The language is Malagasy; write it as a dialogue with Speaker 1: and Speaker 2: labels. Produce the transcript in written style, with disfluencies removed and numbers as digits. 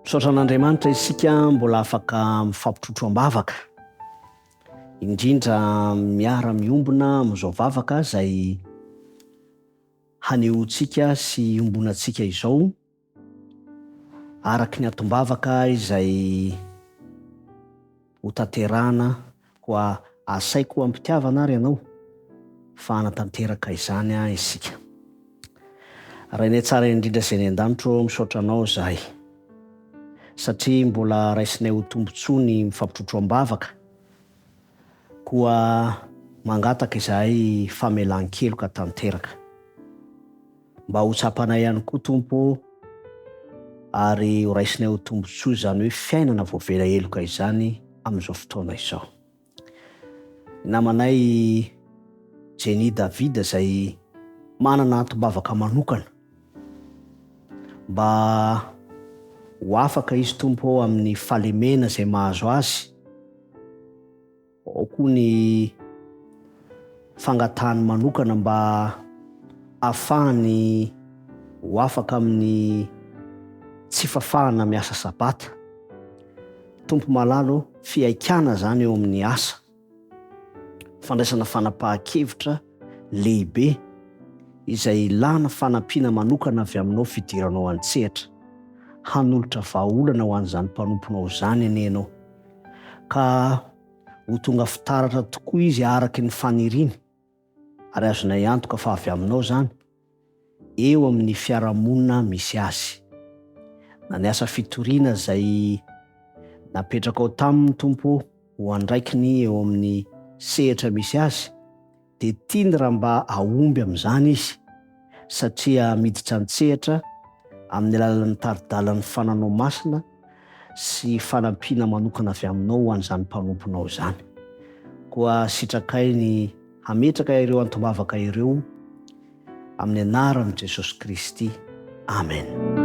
Speaker 1: Misaotra an'Andriamanitra isika mbola afaka mifampitrotro ambavaka, indrindra miara-miombona amin'izao vavaka zay hanehoantsika sy iombonantsika izao, araky ny atom-bavaka izay hotanterahana. Koa asaiko ampitiavana ary ianao fa hanatanteraka izany isika. Rainay tsara indrindra izay ny an-danitro, misaotra anao zahay satria mbola raisinay ho tombontsoa ny mifampitrotro ambavaka, koa mangataka izahay famelan-keloka tanteraka. Mba ho tsapanay ihany koa Tompo, ary ho raisinay ho tombontsoa izany hoe fiainana voavela heloka izany amin'izao fotoana izao. Namanay Jenny Davida izay manana atom-bavaka manokana, mba ho afaka izy Tompo amin'ny fahalemena izay mahazo azy, ao koa ny fangatahany manokana mba ahafahany ho afaka amin'ny tsy fafahana miasa sabata. Tompo malalo, fiaikana zany eo amin'ny asa, fandraisana fanapahan-kevitra lehibe izay ilana fanampiana manokana avy aminao fidiranao an-tsehatra, hanolotra vahaolana ho an'izany mpanomponao izany anenao, ka ho tonga fitaratra tokoa izy araky ny faniriany, ary azonay antoka fa avy aminao zany eo amin'ny fiarahamonina misy azy. Na ny asa fitoriana izay napetraka ao taminy Tompo ho andraikiny eo amin'ny sehatra misy azy, dia tiany raha mba ahomby amin'izany izy, satria miditra an-tsehatra amin'ny alalan'ny tari-dalan'ny fananao masina sy fanampiana manokana avy aminao ho an'izany mpanomponao izany. Koa sitrakay ny hametraka ireo antom-bavaka ireo amin'ny anaran'i Jesosy Kristy. Amen.